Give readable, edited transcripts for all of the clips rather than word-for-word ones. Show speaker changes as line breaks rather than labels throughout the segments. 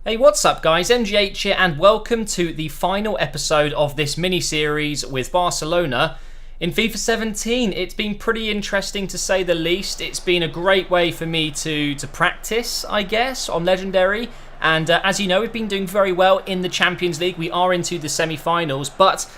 Hey, what's up guys, MGH here and welcome to the final episode of this mini-series with Barcelona in FIFA 17. It's been pretty interesting to say the least. It's been a great way for me to practice, I guess, on Legendary. And as you know, we've been doing very well in the Champions League. We are into the semi-finals, but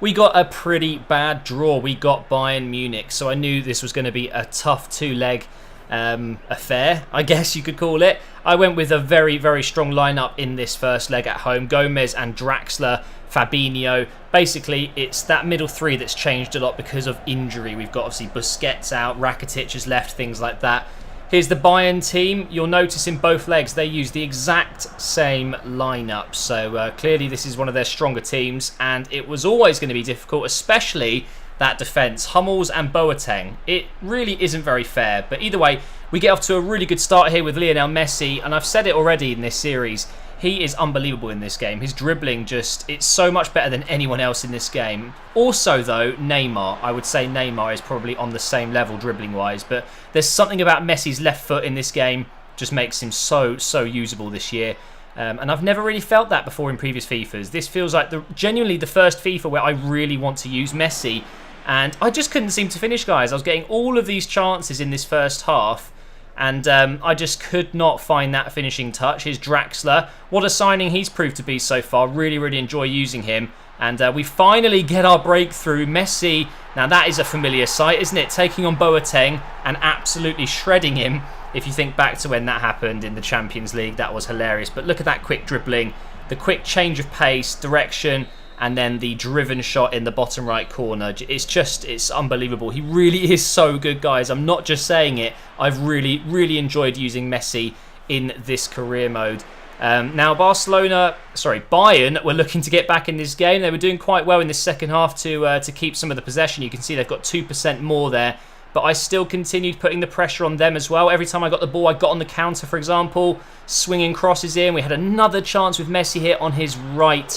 we got a pretty bad draw. We got Bayern Munich, so I knew this was going to be a tough two-leg affair, I guess you could call it. I went with a very, very strong lineup in this first leg at home. Gomez and Draxler, Fabinho. Basically, it's that middle three that's changed a lot because of injury. We've got obviously Busquets out, Rakitic has left, things like that. Here's the Bayern team. You'll notice in both legs they use the exact same lineup. So clearly this is one of their stronger teams, and it was always going to be difficult, especially that defence, Hummels and Boateng. It really isn't very fair, but either way, we get off to a really good start here with Lionel Messi, and I've said it already in this series, he is unbelievable in this game. His dribbling it's so much better than anyone else in this game. Also though, Neymar, I would say Neymar is probably on the same level dribbling wise, but there's something about Messi's left foot in this game just makes him so usable this year. And I've never really felt that before in previous FIFAs. This feels like genuinely the first FIFA where I really want to use Messi. And I just couldn't seem to finish, guys. I was getting all of these chances in this first half, and I just could not find that finishing touch. Here's Draxler. What a signing he's proved to be so far. Really enjoy using him. And we finally get our breakthrough. Messi, now that is a familiar sight, isn't it? Taking on Boateng and absolutely shredding him. If you think back to when that happened in the Champions League, that was hilarious. But look at that quick dribbling, the quick change of pace, direction, and then the driven shot in the bottom right corner. It's unbelievable. He really is so good, guys. I'm not just saying it. I've really enjoyed using Messi in this career mode. Now Bayern were looking to get back in this game. They were doing quite well in this second half to keep some of the possession. You can see they've got 2% more there. But I still continued putting the pressure on them as well. Every time I got the ball, I got on the counter, for example. Swinging crosses in. We had another chance with Messi here on his right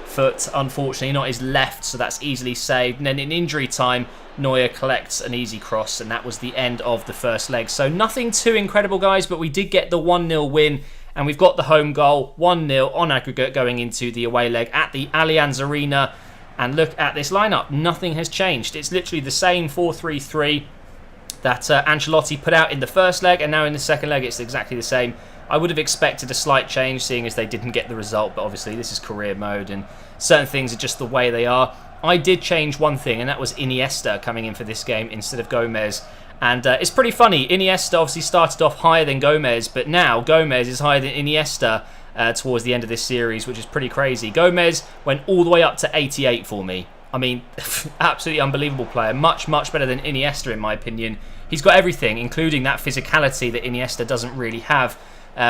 foot, unfortunately not his left, so that's easily saved. And then in injury time, Neuer collects an easy cross, and that was the end of the first leg. So nothing too incredible, guys, but we did get the 1-0 win, and we've got the home goal, 1-0 on aggregate going into the away leg at the Allianz Arena. And look at this lineup, nothing has changed. It's literally the same 4-3-3 that Ancelotti put out in the first leg, and now in the second leg it's exactly the same. I would have expected a slight change, seeing as they didn't get the result, but obviously this is career mode and certain things are just the way they are. I did change one thing, and that was Iniesta coming in for this game instead of Gomez. And it's pretty funny, Iniesta obviously started off higher than Gomez, but now Gomez is higher than Iniesta towards the end of this series, which is pretty crazy. Gomez went all the way up to 88 for me. I mean, absolutely unbelievable player. Much better than Iniesta in my opinion. He's got everything, including that physicality that Iniesta doesn't really have.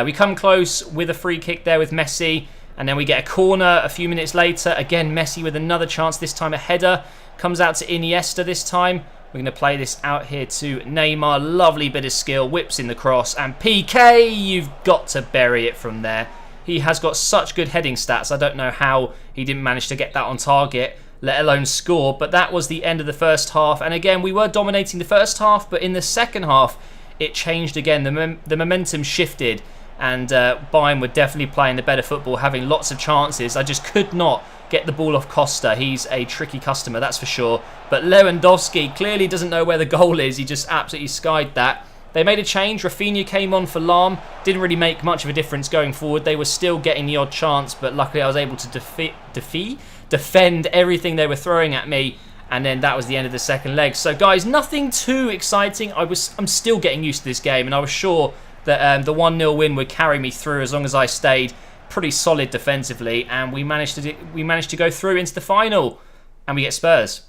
We come close with a free kick there with Messi, and then we get a corner a few minutes later. Again, Messi with another chance, this time a header. Comes out to Iniesta this time. We're going to play this out here to Neymar. Lovely bit of skill, whips in the cross, and PK, you've got to bury it from there. He has got such good heading stats. I don't know how he didn't manage to get that on target, let alone score. But that was the end of the first half. And again, we were dominating the first half, but in the second half, it changed again. The momentum shifted, and Bayern were definitely playing the better football, having lots of chances. I just could not get the ball off Costa. He's a tricky customer, that's for sure. But Lewandowski clearly doesn't know where the goal is. He just absolutely skied that. They made a change. Rafinha came on for Lahm. Didn't really make much of a difference going forward. They were still getting the odd chance, but luckily I was able to defend everything they were throwing at me. And then that was the end of the second leg. So guys, nothing too exciting. I'm still getting used to this game, and I was sure that the 1-0 win would carry me through as long as I stayed pretty solid defensively. And we managed to go through into the final, and we get Spurs.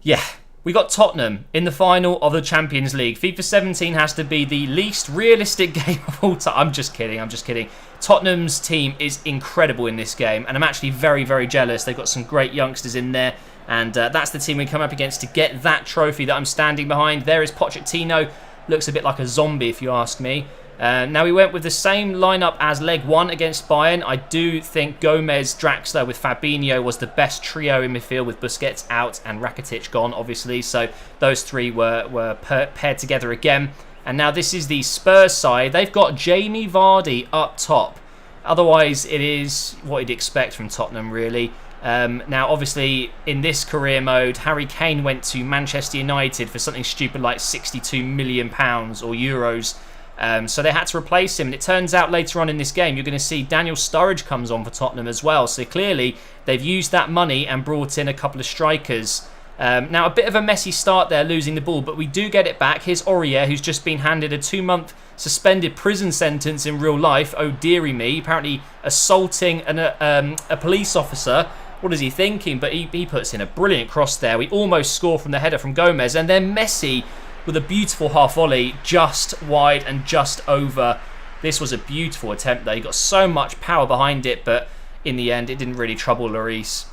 Yeah, we got Tottenham in the final of the Champions League. FIFA 17 has to be the least realistic game of all time. I'm just kidding. Tottenham's team is incredible in this game, and I'm actually very jealous. They've got some great youngsters in there. And that's the team we come up against to get that trophy that I'm standing behind. There is Pochettino. Looks a bit like a zombie, if you ask me. Now we went with the same lineup as leg one against Bayern. I do think Gomez, Draxler with Fabinho was the best trio in midfield, with Busquets out and Rakitic gone, obviously. So those three were paired together again. And now this is the Spurs side. They've got Jamie Vardy up top. Otherwise, it is what you'd expect from Tottenham, really. Now, obviously, in this career mode, Harry Kane went to Manchester United for something stupid like £62 million or euros. So they had to replace him. And it turns out later on in this game, you're going to see Daniel Sturridge comes on for Tottenham as well. So clearly, they've used that money and brought in a couple of strikers. Now, a bit of a messy start there, losing the ball, but we do get it back. Here's Aurier, who's just been handed a 2-month suspended prison sentence in real life. Oh, dearie me. Apparently assaulting a police officer. What is he thinking? But he puts in a brilliant cross there. We almost score from the header from Gomez. And then Messi with a beautiful half volley, just wide and just over. This was a beautiful attempt though. He got so much power behind it, but in the end, it didn't really trouble Lloris.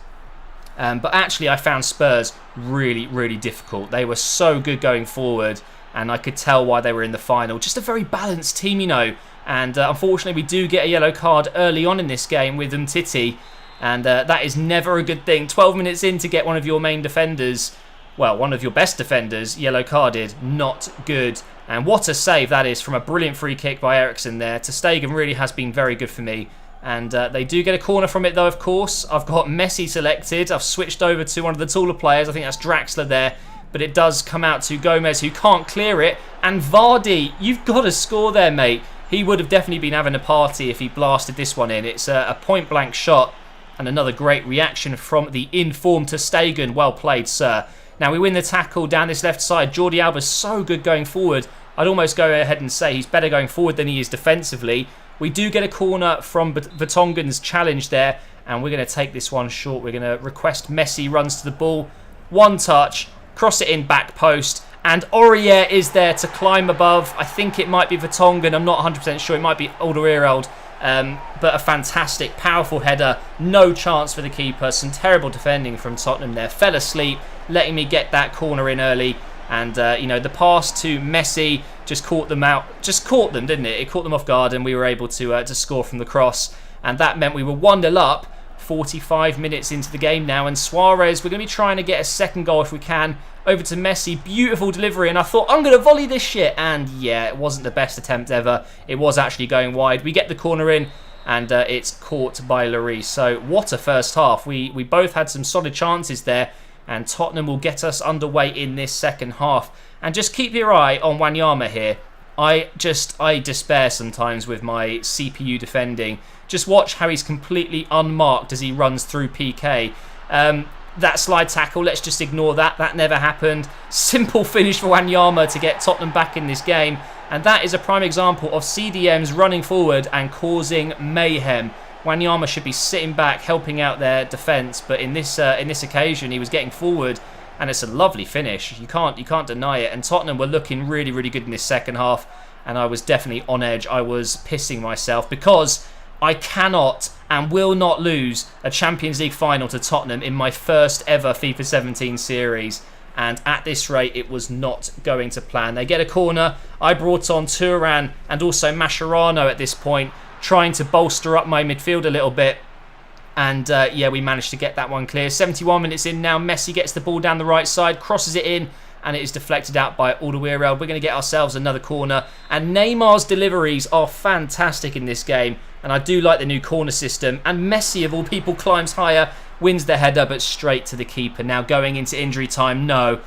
But actually, I found Spurs really, really difficult. They were so good going forward, and I could tell why they were in the final. Just a very balanced team, you know. And unfortunately, we do get a yellow card early on in this game with Umtiti, and that is never a good thing. 12 minutes in to get one of your main defenders, well, one of your best defenders, yellow carded. Not good. And what a save that is from a brilliant free kick by Eriksen there. Ter Stegen really has been very good for me. And they do get a corner from it though, of course. I've got Messi selected. I've switched over to one of the taller players. I think that's Draxler there. But it does come out to Gomez, who can't clear it. And Vardy, you've got to score there, mate. He would have definitely been having a party if he blasted this one in. It's a point-blank shot. And another great reaction from the informed Ter Stegen. Well played, sir. Now we win the tackle down this left side. Jordi Alba's so good going forward. I'd almost go ahead and say he's better going forward than he is defensively. We do get a corner from Vertonghen's challenge there, and we're going to take this one short. We're going to request Messi runs to the ball. One touch, cross it in back post, and Aurier is there to climb above. I think it might be Vertonghen. I'm not 100% sure. It might be Alderweireld. But a fantastic, powerful header. No chance for the keeper. Some terrible defending from Tottenham there. Fell asleep, letting me get that corner in early. And, you know, the pass to Messi just caught them out. Just caught them, didn't it? It caught them off guard, and we were able to score from the cross. And that meant we were 1-0 up 45 minutes into the game now. And Suarez, we're going to be trying to get a second goal if we can. Over to Messi. Beautiful delivery. And I thought, I'm going to volley this shit. And, yeah, it wasn't the best attempt ever. It was actually going wide. We get the corner in, and it's caught by Lloris. So, what a first half. We both had some solid chances there. And Tottenham will get us underway in this second half. And just keep your eye on Wanyama here. I despair sometimes with my CPU defending. Just watch how he's completely unmarked as he runs through PK. That slide tackle, let's just ignore that. That never happened. Simple finish for Wanyama to get Tottenham back in this game. And that is a prime example of CDMs running forward and causing mayhem. Wanyama should be sitting back, helping out their defence, but in this occasion, he was getting forward, and it's a lovely finish. You can't deny it. And Tottenham were looking really, really good in this second half, and I was definitely on edge. I was pissing myself because I cannot and will not lose a Champions League final to Tottenham in my first ever FIFA 17 series. And at this rate, it was not going to plan. They get a corner. I brought on Turan and also Mascherano at this point, trying to bolster up my midfield a little bit. And yeah, we managed to get that one clear. 71 minutes in now. Messi gets the ball down the right side, crosses it in, and it is deflected out by Alderweireld. We're going to get ourselves another corner. And Neymar's deliveries are fantastic in this game. And I do like the new corner system. And Messi, of all people, climbs higher, wins the header, but straight to the keeper. Now going into injury time. No,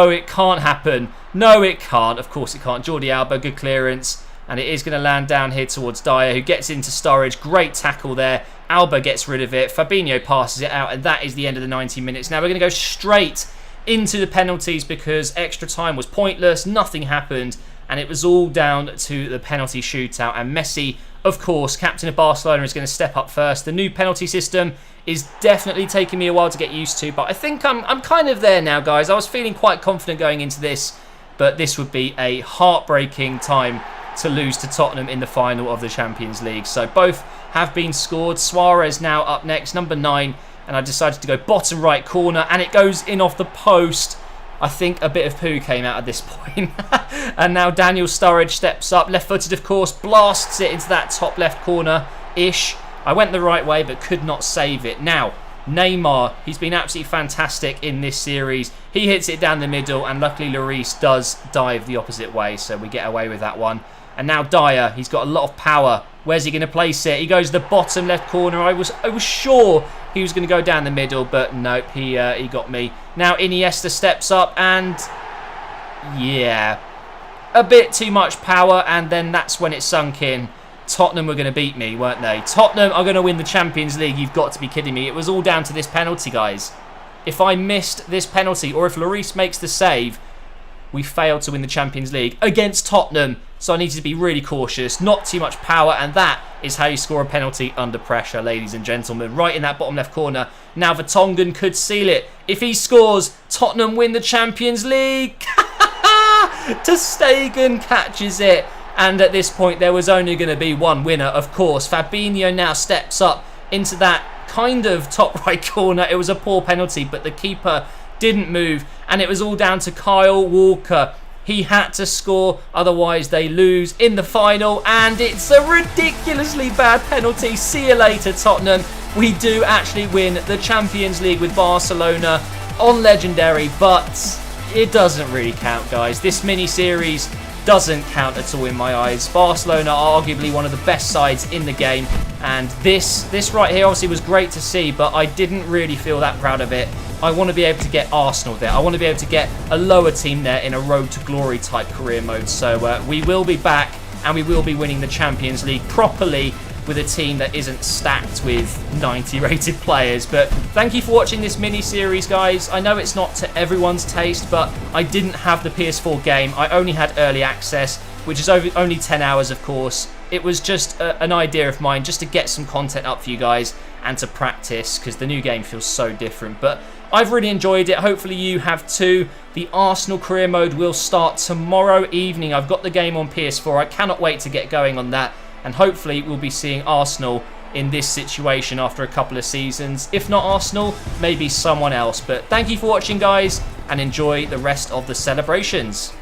it can't happen. No, it can't. Of course it can't. Jordi Alba, good clearance. And it is going to land down here towards Dyer, who gets into Sturridge. Great tackle there. Alba gets rid of it. Fabinho passes it out, and that is the end of the 90 minutes. Now we're going to go straight into the penalties because extra time was pointless. Nothing happened, and it was all down to the penalty shootout. And Messi, of course, captain of Barcelona, is going to step up first. The new penalty system is definitely taking me a while to get used to, but I think I'm kind of there now, guys. I was feeling quite confident going into this, but this would be a heartbreaking time to lose to Tottenham in the final of the Champions League. So both have been scored. Suarez now up next, number 9. And I decided to go bottom right corner, and it goes in off the post. I think a bit of poo came out at this point. And now Daniel Sturridge steps up, left-footed of course, blasts it into that top left corner-ish. I went the right way but could not save it. Now, Neymar, he's been absolutely fantastic in this series. He hits it down the middle, and luckily Lloris does dive the opposite way, so we get away with that one. And now Dyer, he's got a lot of power Where's he going to place it? He goes the bottom left corner. I was sure he was going to go down the middle, but nope, he got me. Now Iniesta steps up and yeah, a bit too much power, and then that's when it sunk in. Tottenham were going to beat me, weren't they? Tottenham are going to win the Champions League. You've got to be kidding me. It was all down to this penalty, guys. If I missed this penalty, or if Lloris makes the save, we failed to win the Champions League against Tottenham. So I needed to be really cautious, not too much power, and that is how you score a penalty under pressure, ladies and gentlemen. Right in that bottom left corner. Now Vertonghen could seal it. If he scores, Tottenham win the Champions League. ter Stegen catches it. And at this point, there was only going to be one winner, of course. Fabinho now steps up into that kind of top right corner. It was a poor penalty, but the keeper didn't move. And it was all down to Kyle Walker. He had to score, otherwise they lose in the final. And it's a ridiculously bad penalty. See you later, Tottenham. We do actually win the Champions League with Barcelona on Legendary, but it doesn't really count, guys. This mini-series doesn't count at all in my eyes. Barcelona are arguably one of the best sides in the game, and this right here obviously was great to see, but I didn't really feel that proud of it. I want to be able to get Arsenal there. I want to be able to get a lower team there in a road to glory type career mode. So we will be back, and we will be winning the Champions League properly with a team that isn't stacked with 90 rated players. But thank you for watching this mini-series, guys. I know it's not to everyone's taste, but I didn't have the PS4 game. I only had early access, which is only 10 hours, of course. It was just an idea of mine, just to get some content up for you guys and to practice, because the new game feels so different. But I've really enjoyed it. Hopefully you have too. The Arsenal career mode will start tomorrow evening. I've got the game on PS4. I cannot wait to get going on that. And hopefully we'll be seeing Arsenal in this situation after a couple of seasons. If not Arsenal, maybe someone else. But thank you for watching, guys, and enjoy the rest of the celebrations.